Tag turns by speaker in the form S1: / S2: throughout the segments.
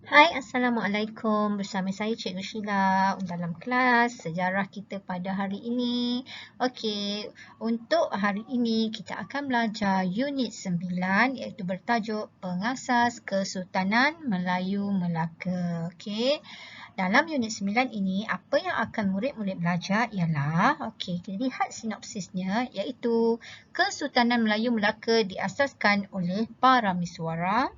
S1: Hai, Assalamualaikum. Bersama saya Cikgu Sheila dalam kelas sejarah kita pada hari ini. Okey, untuk hari ini kita akan belajar unit 9 iaitu bertajuk Pengasas Kesultanan Melayu Melaka. Okey. Dalam unit 9 ini, apa yang akan murid-murid belajar ialah, okey, kita lihat sinopsisnya iaitu Kesultanan Melayu Melaka diasaskan oleh para miswara.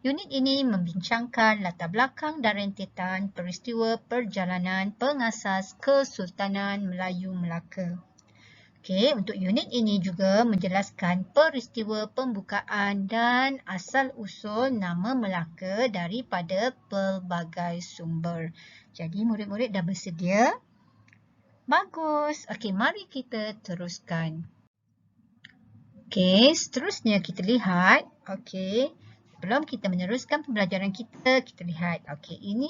S1: Unit ini membincangkan latar belakang dan rentetan peristiwa perjalanan pengasas Kesultanan Melayu Melaka. Okey, untuk unit ini juga menjelaskan peristiwa pembukaan dan asal-usul nama Melaka daripada pelbagai sumber. Jadi murid-murid dah bersedia? Bagus. Okey, mari kita teruskan. Okey, seterusnya kita lihat. Okey. Sebelum kita meneruskan pembelajaran kita, kita lihat. Okey, ini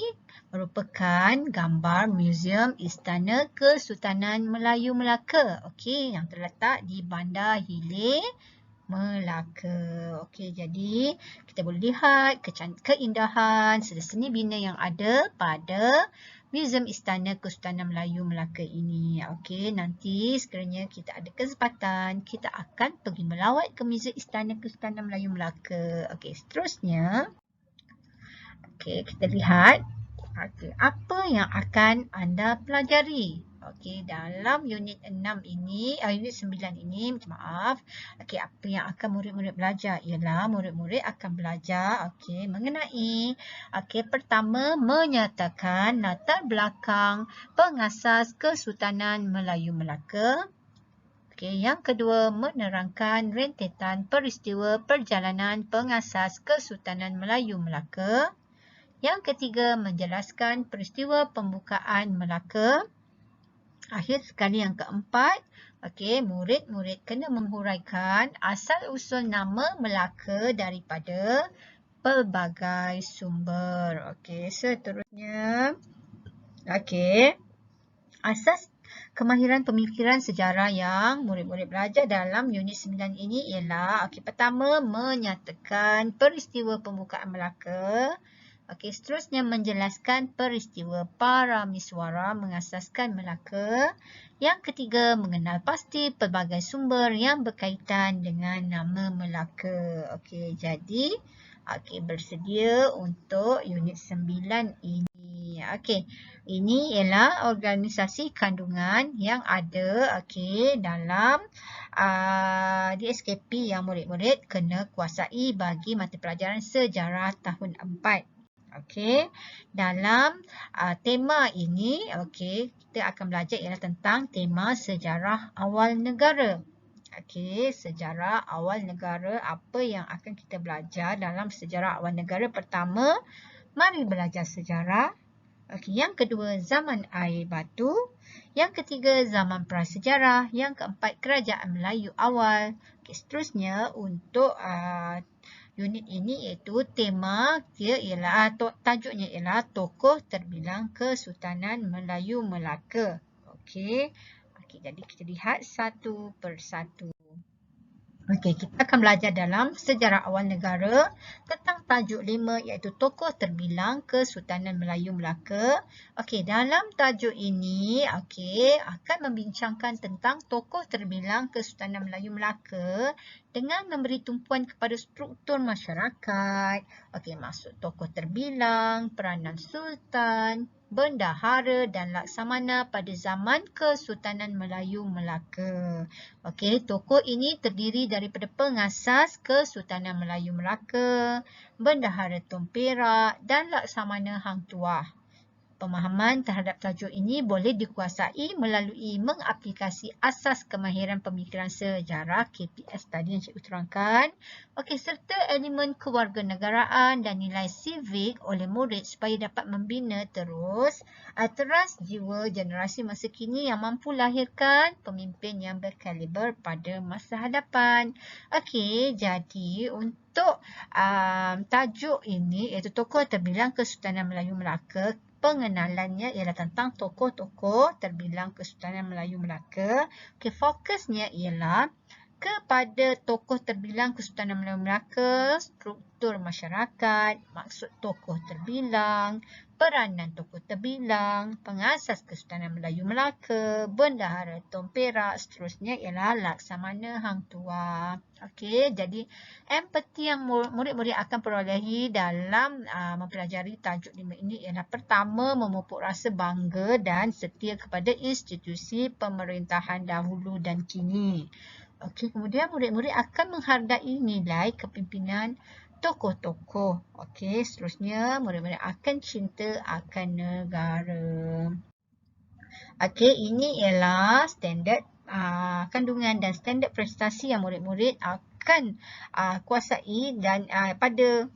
S1: merupakan gambar Muzium Istana Kesultanan Melayu Melaka. Okey, yang terletak di Bandar Hilir, Melaka. Okey, jadi kita boleh lihat keindahan seni bina yang ada pada Muzium Istana Kesultanan Melayu Melaka ini. Okey, nanti sekiranya kita ada kesempatan, kita akan pergi melawat ke Muzium Istana Kesultanan Melayu Melaka. Okey, seterusnya. Okey, kita lihat. Okey, apa yang akan anda pelajari? Okey, dalam unit 6 ini, unit 9 ini, minta maaf. Okey, apa yang akan murid-murid belajar ialah murid-murid akan belajar mengenai pertama menyatakan latar belakang pengasas Kesultanan Melayu Melaka. Okey, yang kedua menerangkan rentetan peristiwa perjalanan pengasas Kesultanan Melayu Melaka. Yang ketiga menjelaskan peristiwa pembukaan Melaka. Akhir sekali yang keempat, murid-murid kena menghuraikan asal-usul nama Melaka daripada pelbagai sumber. Seterusnya. Asas kemahiran pemikiran sejarah yang murid-murid belajar dalam unit 9 ini ialah, pertama menyatakan peristiwa pembukaan Melaka. Seterusnya menjelaskan peristiwa para miswara mengasaskan Melaka. Yang ketiga, mengenal pasti pelbagai sumber yang berkaitan dengan nama Melaka. Jadi bersedia untuk unit 9 ini. Ini ialah organisasi kandungan yang ada dalam DSKP yang murid-murid kena kuasai bagi mata pelajaran sejarah tahun 4. Dalam tema ini, kita akan belajar ialah tentang tema sejarah awal negara. Sejarah awal negara, apa yang akan kita belajar dalam sejarah awal negara? Pertama, mari belajar sejarah. Yang kedua, zaman air batu. Yang ketiga, zaman prasejarah. Yang keempat, kerajaan Melayu awal. Seterusnya, untuk unit ini iaitu tema dia ialah tajuknya ialah Tokoh Terbilang Kesultanan Melayu Melaka. Jadi kita lihat satu persatu. Kita akan belajar dalam sejarah awal negara tentang tajuk 5 iaitu Tokoh Terbilang Kesultanan Melayu Melaka. Dalam tajuk ini akan membincangkan tentang tokoh terbilang Kesultanan Melayu Melaka dengan memberi tumpuan kepada struktur masyarakat. Maksud tokoh terbilang, peranan sultan, bendahara dan laksamana pada zaman Kesultanan Melayu Melaka. Tokoh ini terdiri daripada pengasas Kesultanan Melayu Melaka, bendahara Tun Perak dan laksamana Hang Tuah. Pemahaman terhadap tajuk ini boleh dikuasai melalui mengaplikasi asas kemahiran pemikiran sejarah KPS tadi yang cikgu terangkan. Serta elemen kewarganegaraan dan nilai civic oleh murid supaya dapat membina terus teras jiwa generasi masa kini yang mampu lahirkan pemimpin yang berkaliber pada masa hadapan. Jadi untuk tajuk ini iaitu Tokoh Terbilang Kesultanan Melayu Melaka, pengenalannya ialah tentang tokoh-tokoh terbilang Kesultanan Melayu Melaka. Fokusnya ialah kepada tokoh terbilang Kesultanan Melayu Melaka, struktur masyarakat, maksud tokoh terbilang, peranan tokoh terbilang, pengasas Kesultanan Melayu Melaka, bendahara Tom Perak, seterusnya ialah Laksamana Hang Tuah. Okey, jadi empati yang murid-murid akan perolehi dalam mempelajari tajuk 5 ini ialah pertama, memupuk rasa bangga dan setia kepada institusi pemerintahan dahulu dan kini. Okey, kemudian murid-murid akan menghargai nilai kepimpinan tokoh-tokoh. Okey, seterusnya murid-murid akan cinta akan negara. Okey, ini ialah standard kandungan dan standard prestasi yang murid-murid akan kuasai dan pada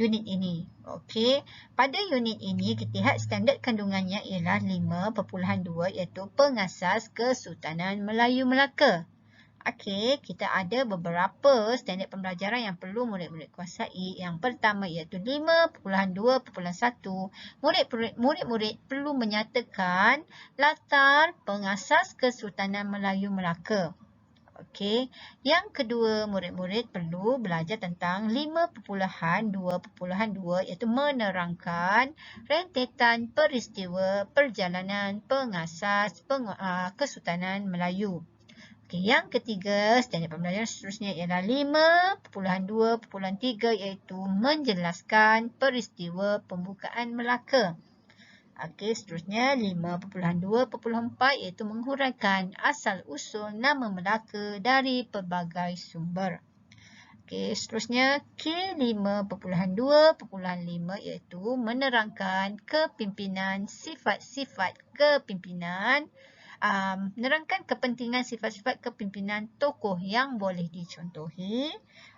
S1: unit ini. Okey, pada unit ini kita lihat standard kandungannya ialah 5.2 iaitu pengasas Kesultanan Melayu Melaka. Okey, kita ada beberapa standard pembelajaran yang perlu murid-murid kuasai. Yang pertama iaitu 5.2.1. Murid-murid perlu menyatakan latar pengasas Kesultanan Melayu Melaka. Okey, yang kedua murid-murid perlu belajar tentang 5.2.2 iaitu menerangkan rentetan peristiwa perjalanan pengasas Kesultanan Melayu. Okey, yang ketiga, standard pembelajaran seterusnya ialah 5.2.3 iaitu menjelaskan peristiwa pembukaan Melaka. Okey, seterusnya 5.2.4 iaitu menghuraikan asal-usul nama Melaka dari pelbagai sumber. Okey, seterusnya K5.2.5 iaitu menerangkan kepimpinan, sifat-sifat kepimpinan, menerangkan kepentingan sifat-sifat kepimpinan tokoh yang boleh dicontohi.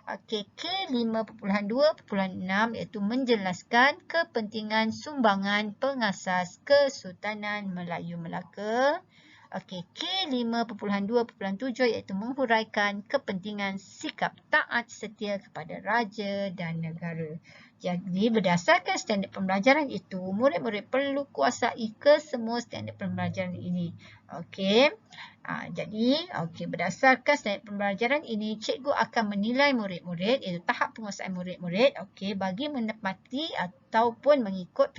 S1: Okey, K5.2.6 iaitu menjelaskan kepentingan sumbangan pengasas Kesultanan Melayu Melaka. Okey, K5.2.7 iaitu menghuraikan kepentingan sikap taat setia kepada raja dan negara. Jadi berdasarkan standard pembelajaran itu, murid-murid perlu kuasai kesemua standard pembelajaran ini. Okey. Berdasarkan standard pembelajaran ini, cikgu akan menilai murid-murid, iaitu tahap penguasaan murid-murid, okey, bagi menepati ataupun mengikut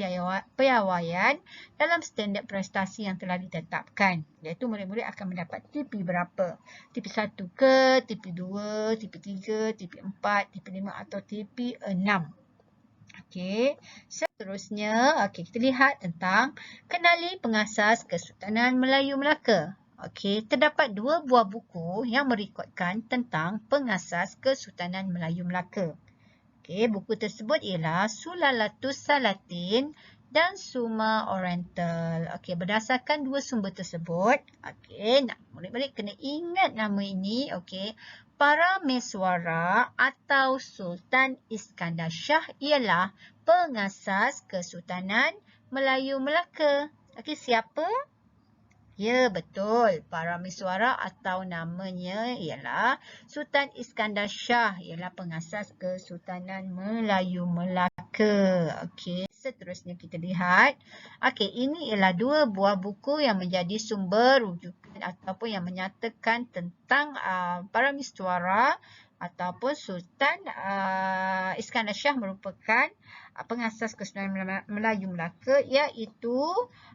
S1: piawaian dalam standard prestasi yang telah ditetapkan. Iaitu murid-murid akan mendapat TP berapa? TP 1 ke, TP 2, TP 3, TP 4, TP 5 atau TP 6. Okey, seterusnya kita lihat tentang kenali pengasas Kesultanan Melayu Melaka. Okey, terdapat 2 buah buku yang merekodkan tentang pengasas Kesultanan Melayu Melaka. Okey, buku tersebut ialah Sulalatus Salatin dan Suma Oriental. Okey, berdasarkan 2 sumber tersebut, murid-murid kena ingat nama ini, okey. Parameswara atau Sultan Iskandar Shah ialah pengasas Kesultanan Melayu Melaka. Okey, siapa? Ya, betul. Parameswara atau namanya ialah Sultan Iskandar Shah ialah pengasas Kesultanan Melayu Melaka. Okey, seterusnya kita lihat. Okey, ini ialah 2 buah buku yang menjadi sumber rujukan ataupun yang menyatakan tentang Parameswara ataupun Sultan Iskandar Shah merupakan pengasas Kesultanan Melayu Melaka, iaitu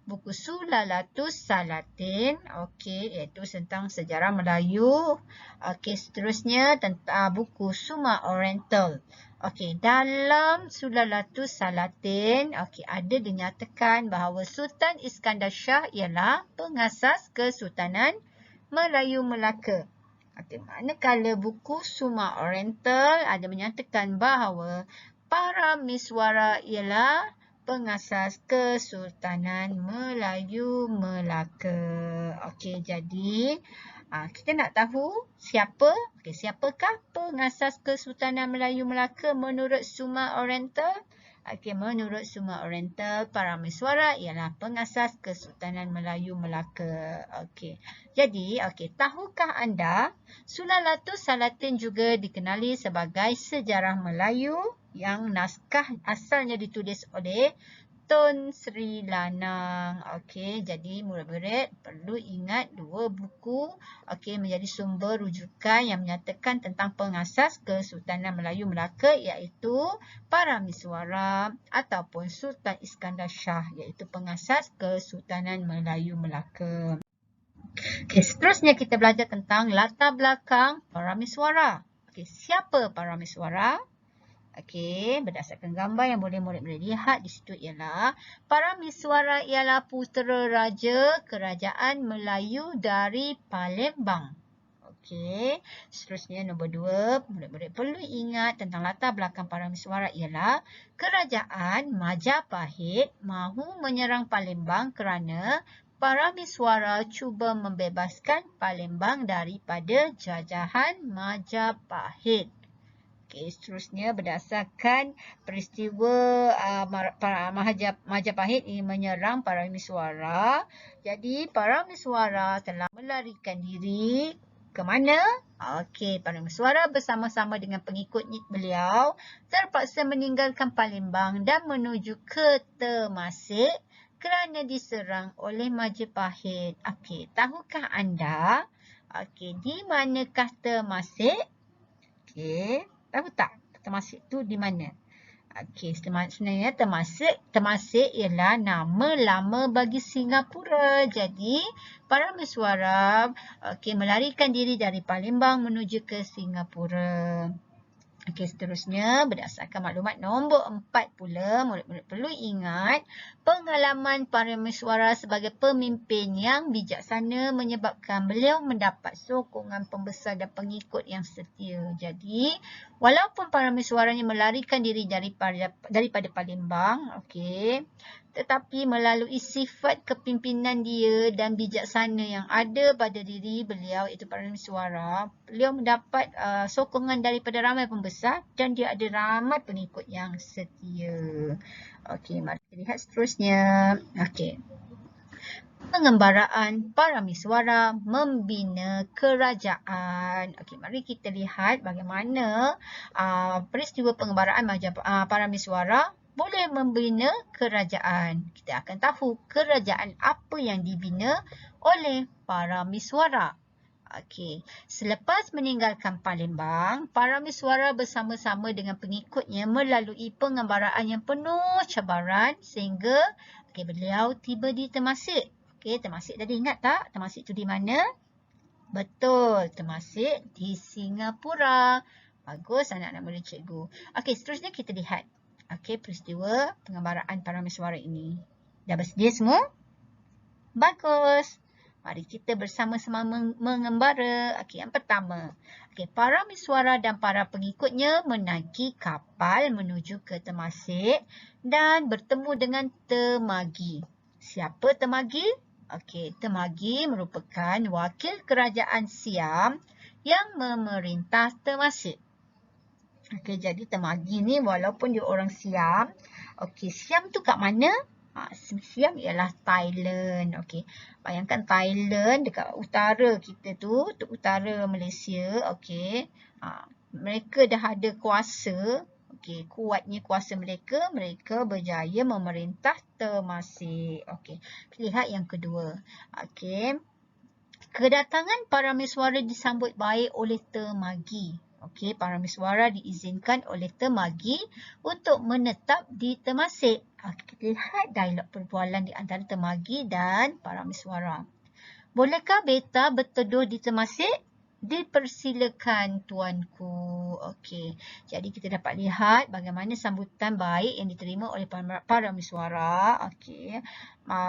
S1: buku Sulalatus Salatin, okey, iaitu tentang sejarah Melayu. Okey, seterusnya tentang buku Suma Oriental. Okey, dalam Sulalatus Salatin, okey, ada dinyatakan bahawa Sultan Iskandar Shah ialah pengasas Kesultanan Melayu Melaka. Okey, manakala buku Suma Oriental ada menyatakan bahawa Parameswara ialah pengasas Kesultanan Melayu Melaka. Okey, jadi kita nak tahu siapa? Okey, siapakah pengasas Kesultanan Melayu Melaka menurut Suma Oriental? Okey, menurut Suma Oriental, Parameswara ialah pengasas Kesultanan Melayu Melaka. Okey. Jadi, tahukah anda Sulalatus Salatin juga dikenali sebagai sejarah Melayu yang naskah asalnya ditulis oleh Tun Sri Lanang. Okey, jadi murid-murid perlu ingat dua buku menjadi sumber rujukan yang menyatakan tentang pengasas Kesultanan Melayu Melaka, iaitu Paramiswara ataupun Sultan Iskandar Shah, iaitu pengasas Kesultanan Melayu Melaka. Okey, seterusnya kita belajar tentang latar belakang Paramiswara. Okey, siapa Paramiswara? Okey, berdasarkan gambar yang boleh murid-murid lihat di situ ialah Paramiswara ialah putera raja kerajaan Melayu dari Palembang. Okey, seterusnya nombor 2, murid-murid perlu ingat tentang latar belakang Paramiswara ialah kerajaan Majapahit mahu menyerang Palembang kerana Paramiswara cuba membebaskan Palembang daripada jajahan Majapahit. Okey, seterusnya berdasarkan peristiwa Majapahit ini menyerang Paramiswara. Jadi Paramiswara telah melarikan diri ke mana? Okey, Paramiswara bersama-sama dengan pengikut beliau terpaksa meninggalkan Palembang dan menuju ke Temasek kerana diserang oleh Majapahit. Okey, tahukah anda di manakah Temasek? Okey. Tahu tak Temasek tu di mana? Okey, sebenarnya Temasek ialah nama lama bagi Singapura. Jadi, Paramiswara melarikan diri dari Palembang menuju ke Singapura. Okey, seterusnya berdasarkan maklumat nombor 4 pula, murid-murid perlu ingat pengalaman Paramiswara sebagai pemimpin yang bijaksana menyebabkan beliau mendapat sokongan pembesar dan pengikut yang setia. Jadi, walaupun Paramiswaranya melarikan diri daripada Palembang, tetapi melalui sifat kepimpinan dia dan bijaksana yang ada pada diri beliau, iaitu Paramiswara, beliau mendapat sokongan daripada ramai pembesar dan dia ada ramai pengikut yang setia. Okey, mari kita lihat seterusnya. Okey. Pengembaraan Paramiswara membina kerajaan. Okey, mari kita lihat bagaimana peristiwa pengembaraan Paramiswara boleh membina kerajaan. Kita akan tahu kerajaan apa yang dibina oleh Paramiswara. Okey, selepas meninggalkan Palembang, Paramiswara bersama-sama dengan pengikutnya melalui pengembaraan yang penuh cabaran sehingga beliau tiba di Temasek. Okey, Temasek tadi ingat tak? Temasek itu di mana? Betul, Temasek di Singapura. Bagus anak-anak murid cikgu. Okey, seterusnya kita lihat peristiwa pengembaraan Paramiswara ini. Dah bersedia semua? Bagus. Mari kita bersama-sama mengembara. Okey, yang pertama. Paramiswara dan para pengikutnya menaiki kapal menuju ke Temasek dan bertemu dengan Temagi. Siapa Temagi? Temagi merupakan wakil kerajaan Siam yang memerintah Temasek. Jadi Temagi ni walaupun dia orang Siam, Siam tu kat mana? Siam ialah Thailand. Bayangkan Thailand dekat utara kita tu, utara Malaysia. Mereka dah ada kuasa. Kuatnya kuasa mereka berjaya memerintah Temasek. Lihat yang kedua. Kedatangan Paramiswara disambut baik oleh Temagi. Paramiswara diizinkan oleh Temagi untuk menetap di Temasek. Kita lihat dialog perbualan di antara Temagi dan Paramiswara. Bolehkah beta berteduh di Temasek? Dipersilakan tuanku. Jadi kita dapat lihat bagaimana sambutan baik yang diterima oleh Paramiswara.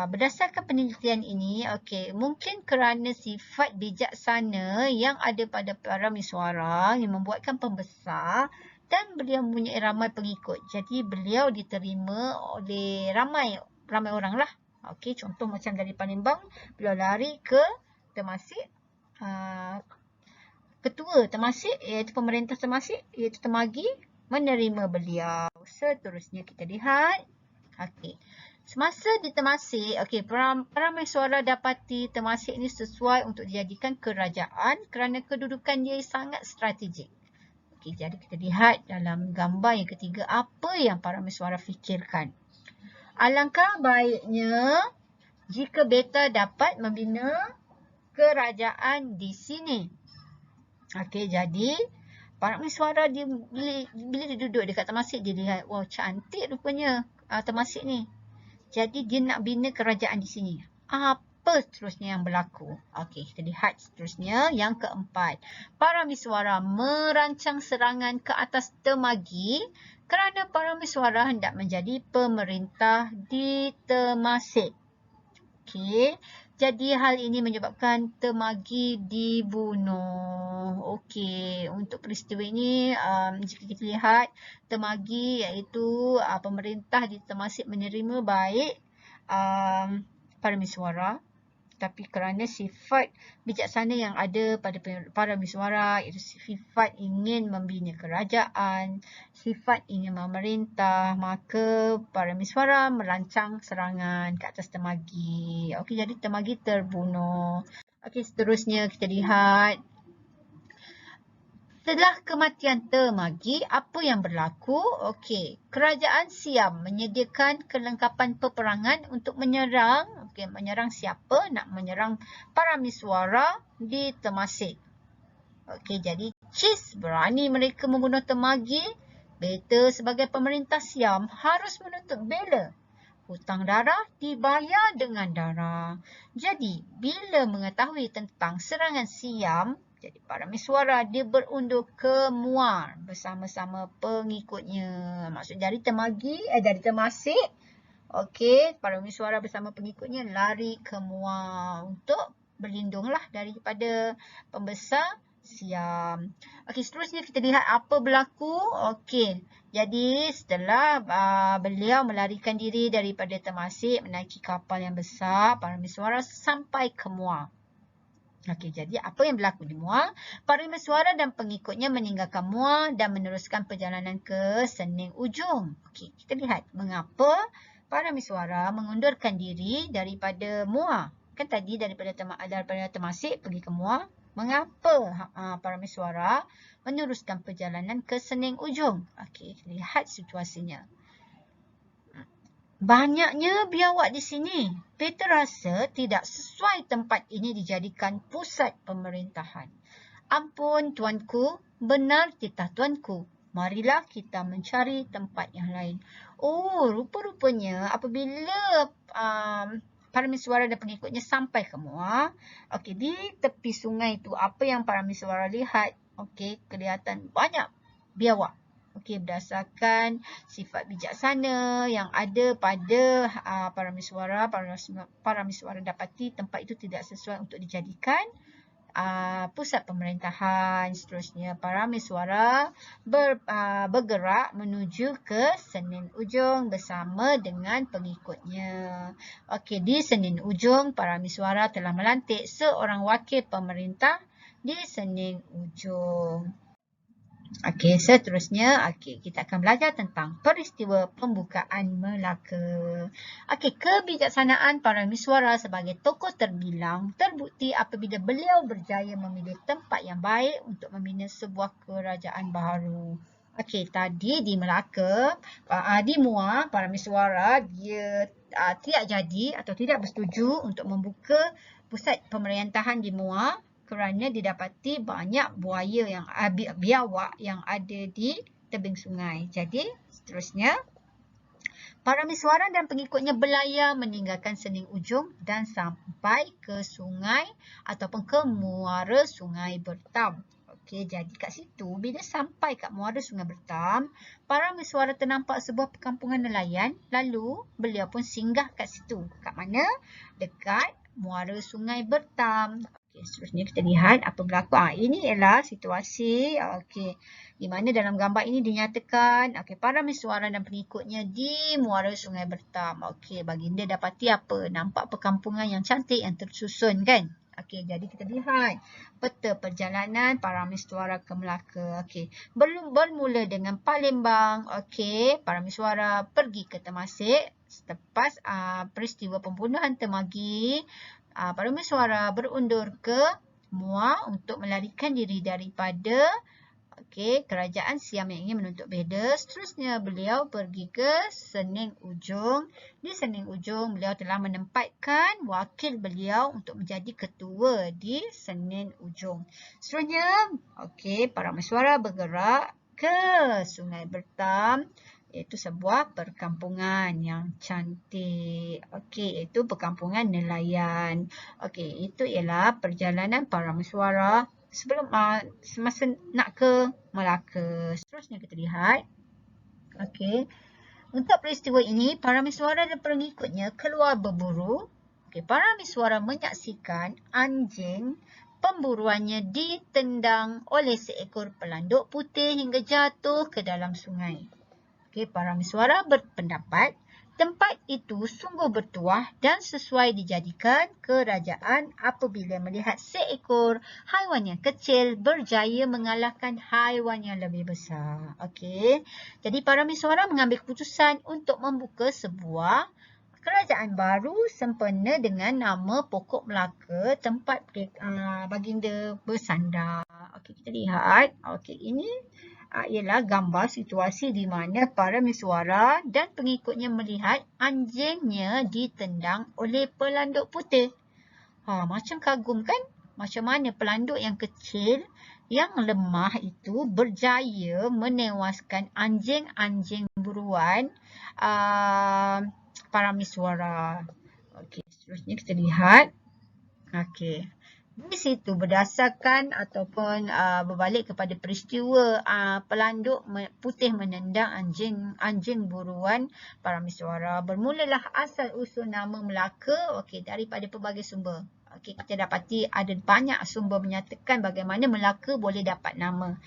S1: Berdasarkan penelitian ini, mungkin kerana sifat bijaksana yang ada pada Paramiswara yang membuatkan pembesar dan beliau mempunyai ramai pengikut. Jadi beliau diterima oleh ramai orang lah. Contoh macam dari Palembang, beliau lari ke Temasek. Ketua Temasek iaitu pemerintah Temasek iaitu Temagi menerima beliau. Seterusnya kita lihat. Semasa di Temasek, Paramiswara dapati Temasek ini sesuai untuk dijadikan kerajaan kerana kedudukan dia sangat strategik. Jadi kita lihat dalam gambar yang ketiga apa yang Paramiswara fikirkan. Alangkah baiknya jika beta dapat membina kerajaan di sini. Okey, jadi para miswara dia bila dia duduk dekat Temasek, dia lihat, wow, cantik rupanya Temasek ni. Jadi dia nak bina kerajaan di sini. Apa seterusnya yang berlaku? Okey, kita lihat seterusnya yang keempat. Para miswara merancang serangan ke atas Temagi kerana para miswara hendak menjadi pemerintah di Temasek. Okey, jadi hal ini menyebabkan Temagi dibunuh. Okey, untuk peristiwa ini jika kita lihat Temagi iaitu pemerintah di Temasek menerima baik para miswara, tapi kerana sifat bijaksana yang ada pada para miswara, iaitu sifat ingin membina kerajaan, sifat ingin memerintah, maka para miswara merancang serangan ke atas Temagi. Okey, jadi Temagi terbunuh. Okey, seterusnya kita lihat. Setelah kematian Temagi, apa yang berlaku? Okey, kerajaan Siam menyediakan kelengkapan peperangan untuk menyerang. Okey, menyerang siapa? Nak menyerang para miswara di Temasek. Okey, jadi Cis berani mereka membunuh Temagi. Beta sebagai pemerintah Siam harus menuntut bela. Hutang darah dibayar dengan darah. Jadi, bila mengetahui tentang serangan Siam, jadi para miswara dia berundur ke Muar bersama-sama pengikutnya. Maksud dari dari Temasek. Okey, para miswara bersama pengikutnya lari ke Muar untuk berlindunglah daripada pembesar Siam. Okey, seterusnya kita lihat apa berlaku. Okey, jadi setelah beliau melarikan diri daripada Temasek menaiki kapal yang besar, para miswara sampai ke Muar. Okey, jadi apa yang berlaku di Muar? Para miswara dan pengikutnya meninggalkan Muar dan meneruskan perjalanan ke Sening Ujung. Okey, kita lihat mengapa para miswara mengundurkan diri daripada Muar. Kan tadi daripada Temasek pergi ke Muar. Mengapa para miswara meneruskan perjalanan ke Sening Ujung? Okey, lihat situasinya. Banyaknya biawak di sini. Beta rasa tidak sesuai tempat ini dijadikan pusat pemerintahan. Ampun tuanku, benar titah tuanku. Marilah kita mencari tempat yang lain. Oh, rupa-rupanya apabila para miswara dan pengikutnya sampai ke Muar, okey, di tepi sungai itu apa yang para miswara lihat? Okey, kelihatan banyak biawak. Okey, berdasarkan sifat bijaksana yang ada pada para miswara dapati tempat itu tidak sesuai untuk dijadikan pusat pemerintahan. Seterusnya, para miswara bergerak menuju ke Senin Ujung bersama dengan pengikutnya. Okey, di Senin Ujung, para miswara telah melantik seorang wakil pemerintah di Senin Ujung. Okey, seterusnya kita akan belajar tentang peristiwa pembukaan Melaka. Okey, kebijaksanaan para miswara sebagai tokoh terbilang terbukti apabila beliau berjaya memilih tempat yang baik untuk membina sebuah kerajaan baru. Okey, tadi di Melaka, di Muar, para miswara dia tidak jadi atau tidak bersetuju untuk membuka pusat pemerintahan di Muar kerana didapati banyak biawak yang ada di tebing sungai. Jadi, seterusnya, para miswara dan pengikutnya berlayar meninggalkan Sening Ujung dan sampai ke sungai ataupun ke muara Sungai Bertam. Okey, jadi kat situ, bila sampai kat muara Sungai Bertam, para miswara ternampak sebuah perkampungan nelayan. Lalu, beliau pun singgah kat situ. Kat mana? Dekat muara Sungai Bertam. Okey, seterusnya kita lihat apa berlaku. Ini ialah situasi di mana dalam gambar ini dinyatakan para miswara dan pengikutnya di muara Sungai Bertam. Okey, baginda dapati apa? Nampak perkampungan yang cantik yang tersusun kan? Okey, jadi kita lihat peta perjalanan para miswara ke Melaka. Okey, bermula dengan Palembang. Okey, para miswara pergi ke Temasek selepas peristiwa pembunuhan Temagi. Para miswara berundur ke Muar untuk melarikan diri daripada Okey, kerajaan Siam yang ingin menuntut beda. Seterusnya beliau pergi ke Sening Ujung. Di Sening Ujung beliau telah menempatkan wakil beliau untuk menjadi ketua di Sening Ujung. Seterusnya, okey, para mesyuarat bergerak ke Sungai Bertam, iaitu sebuah perkampungan yang cantik. Okey, iaitu perkampungan nelayan. Okey, itu ialah perjalanan para mesyuarat sebelum semasa nak ke Melaka. Seterusnya kita lihat. Okey. Untuk peristiwa ini, para mesyuarat dan pengikutnya keluar berburu. Okey, para mesyuarat menyaksikan anjing pemburuannya ditendang oleh seekor pelanduk putih hingga jatuh ke dalam sungai. Okey, para mesyuarat berpendapat tempat itu sungguh bertuah dan sesuai dijadikan kerajaan apabila melihat seekor haiwan yang kecil berjaya mengalahkan haiwan yang lebih besar. Okey. Jadi para mesyuarat mengambil keputusan untuk membuka sebuah kerajaan baru sempena dengan nama Pokok Melaka, tempat baginda bersandar. Okey, kita lihat. Okey, ini ialah gambar situasi di mana para mesyuarat dan pengikutnya melihat anjingnya ditendang oleh pelanduk putih. Macam kagum kan? Macam mana pelanduk yang kecil, yang lemah itu berjaya menewaskan anjing-anjing buruan para mesyuarat. Okey, seterusnya kita lihat. Okey. Di situ berdasarkan ataupun berbalik kepada peristiwa pelanduk putih menendang anjing buruan para mesyuarat. Bermulalah asal usul nama Melaka daripada pelbagai sumber. Kita dapati ada banyak sumber menyatakan bagaimana Melaka boleh dapat nama.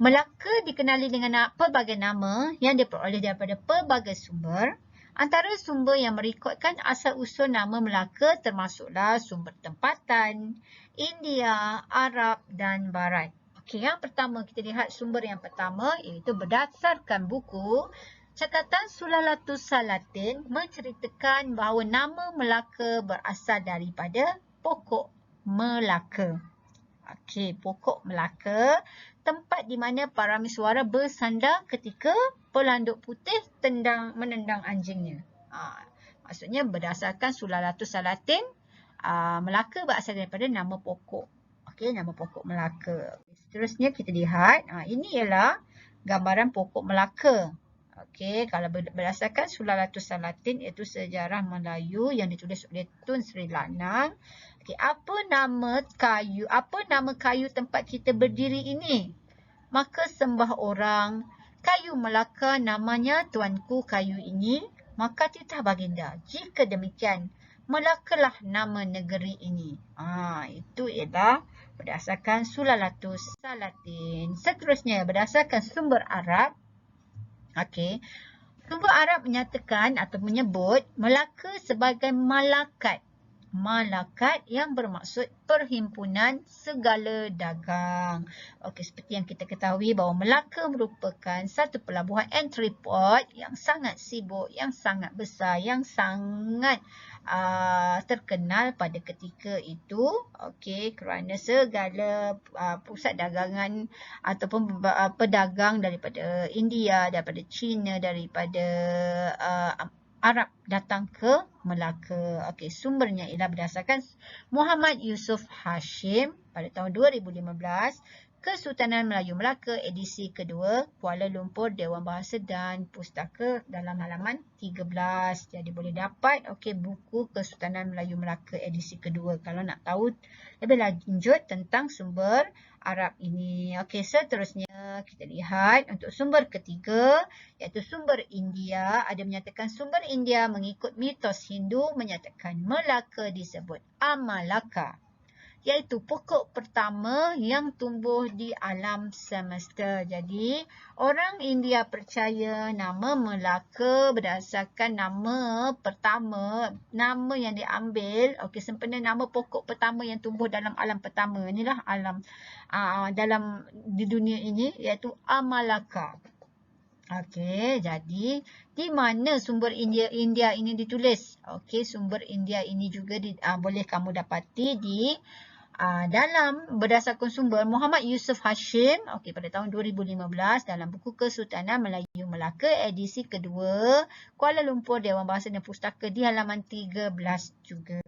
S1: Melaka dikenali dengan pelbagai nama yang diperoleh daripada pelbagai sumber. Antara sumber yang merekodkan asal-usul nama Melaka termasuklah sumber tempatan, India, Arab dan Barat. Yang pertama kita lihat sumber yang pertama iaitu berdasarkan buku Catatan Sulalatus Salatin menceritakan bahawa nama Melaka berasal daripada Pokok Melaka. Pokok Melaka, tempat di mana para mesyuarat bersandar ketika pelanduk putih menendang anjingnya. Maksudnya berdasarkan Sulalatus Salatin, Melaka berasal daripada nama pokok. Nama pokok Melaka. Seterusnya kita lihat, ini ialah gambaran pokok Melaka. Kalau berdasarkan Sulalatus Salatin, iaitu sejarah Melayu yang ditulis oleh Tun Sri Lanang. Apa nama kayu tempat kita berdiri ini? Maka sembah orang, kayu Melaka namanya tuanku kayu ini, maka titah baginda. Jika demikian, Melakalah nama negeri ini. Itu ialah berdasarkan Sulalatus Salatin. Seterusnya, berdasarkan sumber Arab. Sumber Arab menyatakan atau menyebut Melaka sebagai Malakat. Malakat yang bermaksud perhimpunan segala dagang. Seperti yang kita ketahui bahawa Melaka merupakan satu pelabuhan entrepot yang sangat sibuk, yang sangat besar, yang sangat terkenal pada ketika itu. Kerana segala pusat dagangan ataupun pedagang daripada India, daripada China, daripada Arab datang ke Melaka. Sumbernya ialah berdasarkan Muhammad Yusuf Hashim pada tahun 2015, Kesultanan Melayu Melaka edisi kedua, Kuala Lumpur, Dewan Bahasa dan Pustaka dalam halaman 13. Jadi boleh dapat buku Kesultanan Melayu Melaka edisi kedua kalau nak tahu lebih lanjut tentang sumber Arab ini. Seterusnya kita lihat untuk sumber ketiga iaitu sumber India. Ada menyatakan sumber India mengikut mitos Hindu menyatakan Melaka disebut Amalaka, iaitu pokok pertama yang tumbuh di alam semesta. Jadi, orang India percaya nama Melaka berdasarkan nama pertama, nama yang diambil, sempena nama pokok pertama yang tumbuh dalam alam pertama. Inilah alam di dunia ini, iaitu Amalaka. Jadi di mana sumber India ini ditulis? Sumber India ini juga boleh kamu dapati di dalam berdasarkan sumber Muhammad Yusof Hashim pada tahun 2015 dalam buku Kesultanan Melayu Melaka edisi kedua Kuala Lumpur Dewan Bahasa dan Pustaka di halaman 13 juga.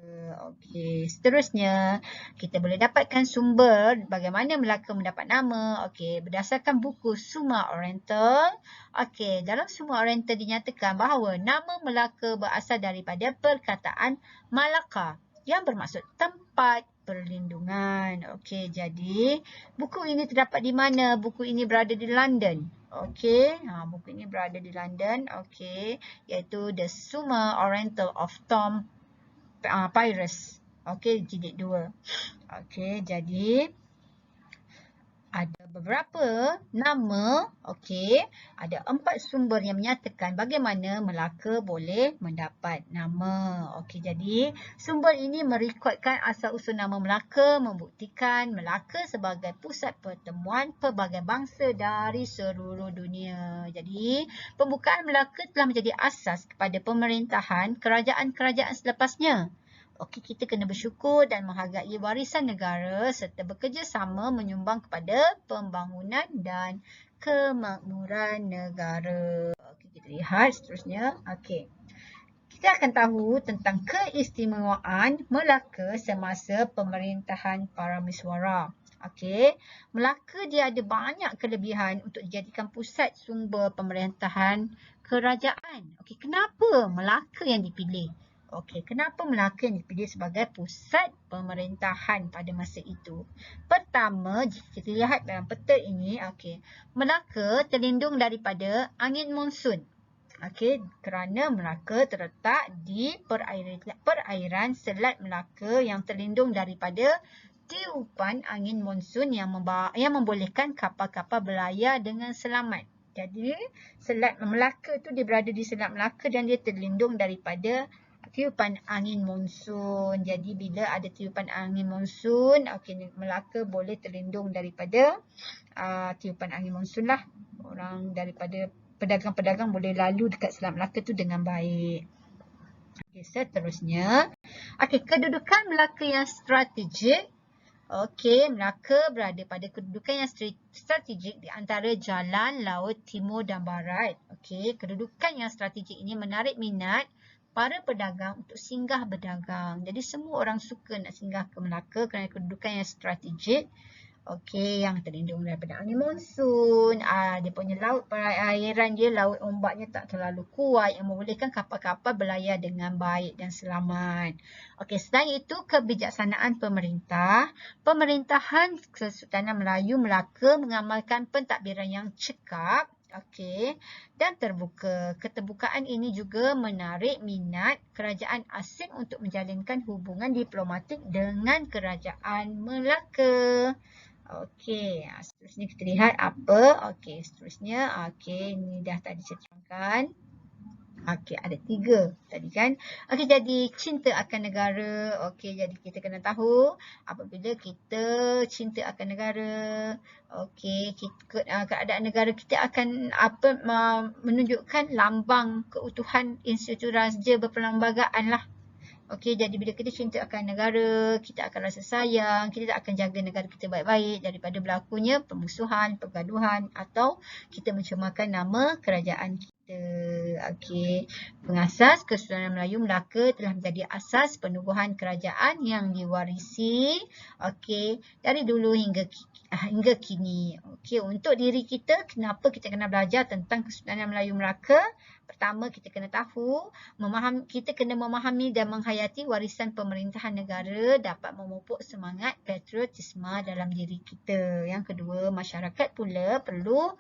S1: Seterusnya kita boleh dapatkan sumber bagaimana Melaka mendapat nama berdasarkan buku Suma Oriental. Dalam Suma Oriental dinyatakan bahawa nama Melaka berasal daripada perkataan Malaka yang bermaksud tempat perlindungan. Jadi buku ini terdapat di mana? Buku ini berada di London. Buku ini berada di London. Iaitu The Suma Oriental of Tom Pyrus. Jilid 2. Jadi ada beberapa nama, ada 4 sumber yang menyatakan bagaimana Melaka boleh mendapat nama. Jadi sumber ini merekodkan asal-usul nama Melaka, membuktikan Melaka sebagai pusat pertemuan pelbagai bangsa dari seluruh dunia. Jadi pembukaan Melaka telah menjadi asas kepada pemerintahan kerajaan-kerajaan selepasnya. Kita kena bersyukur dan menghargai warisan negara serta bekerjasama menyumbang kepada pembangunan dan kemakmuran negara. Kita lihat seterusnya. Kita akan tahu tentang keistimewaan Melaka semasa pemerintahan Parameswara. Melaka dia ada banyak kelebihan untuk dijadikan pusat sumber pemerintahan kerajaan. Kenapa Melaka yang dipilih? Kenapa Melaka yang dipilih sebagai pusat pemerintahan pada masa itu? Pertama, jika kita lihat dalam peta ini, Melaka terlindung daripada angin monsun. Kerana Melaka terletak di perairan Selat Melaka yang terlindung daripada tiupan angin monsun yang membolehkan kapal-kapal berlayar dengan selamat. Jadi, Selat Melaka tu dia berada di Selat Melaka dan dia terlindung daripada tiupan angin monsun. Jadi bila ada tiupan angin monsun, Melaka boleh terlindung daripada tiupan angin monsun lah. Orang daripada pedagang-pedagang boleh lalu dekat Selat Melaka tu dengan baik. Seterusnya, kedudukan Melaka yang strategik. Melaka berada pada kedudukan yang strategik di antara jalan laut timur dan barat. Kedudukan yang strategik ini menarik minat para pedagang untuk singgah berdagang. Jadi semua orang suka nak singgah ke Melaka kerana kedudukan yang strategik. Yang terlindung daripada angin monsun. Dia punya laut perairan dia, laut ombaknya tak terlalu kuat yang membolehkan kapal-kapal berlayar dengan baik dan selamat. Selain itu, kebijaksanaan pemerintah. Pemerintahan Kesultanan Melayu Melaka mengamalkan pentadbiran yang cekap dan terbuka. Keterbukaan ini juga menarik minat kerajaan asing untuk menjalinkan hubungan diplomatik dengan kerajaan Melaka. Seterusnya kita lihat apa. Seterusnya, ini dah tadi saya terangkan. Ada 3 tadi kan. Jadi cinta akan negara. Jadi kita kena tahu apabila kita cinta akan negara, keadaan negara kita akan menunjukkan lambang keutuhan institusi raja berperlembagaan lah. Jadi bila kita cinta akan negara, kita akan rasa sayang, kita akan jaga negara kita baik-baik daripada berlakunya permusuhan, pergaduhan atau kita mencemarkan nama kerajaan kita. Pengasas Kesultanan Melayu Melaka telah menjadi asas penubuhan kerajaan yang diwarisi dari dulu hingga kini. Untuk diri kita, kenapa kita kena belajar tentang Kesultanan Melayu Melaka? Pertama, kita kena tahu, kita kena memahami dan menghayati warisan pemerintahan negara dapat memupuk semangat patriotisme dalam diri kita. Yang kedua, masyarakat pula perlu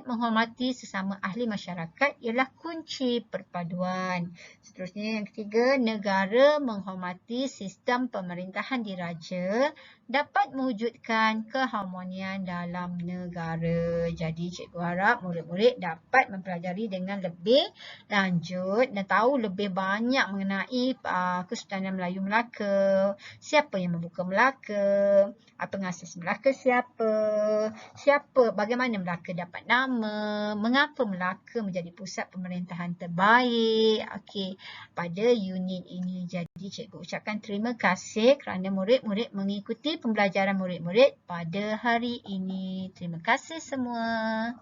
S1: menghormati sesama ahli masyarakat ialah kunci perpaduan. Seterusnya, yang ketiga, negara menghormati sistem pemerintahan diraja dapat mewujudkan keharmonian dalam negara. Jadi, cikgu harap murid-murid dapat mempelajari dengan lebih lanjut dan tahu lebih banyak mengenai Kesultanan Melayu Melaka, siapa yang membuka Melaka, pengasas Melaka siapa, bagaimana Melaka dapat nama, mengapa Melaka menjadi menjadi pusat pemerintahan terbaik. Okey, pada unit ini. Jadi cikgu ucapkan terima kasih kerana murid-murid mengikuti pembelajaran murid-murid pada hari ini. Terima kasih semua.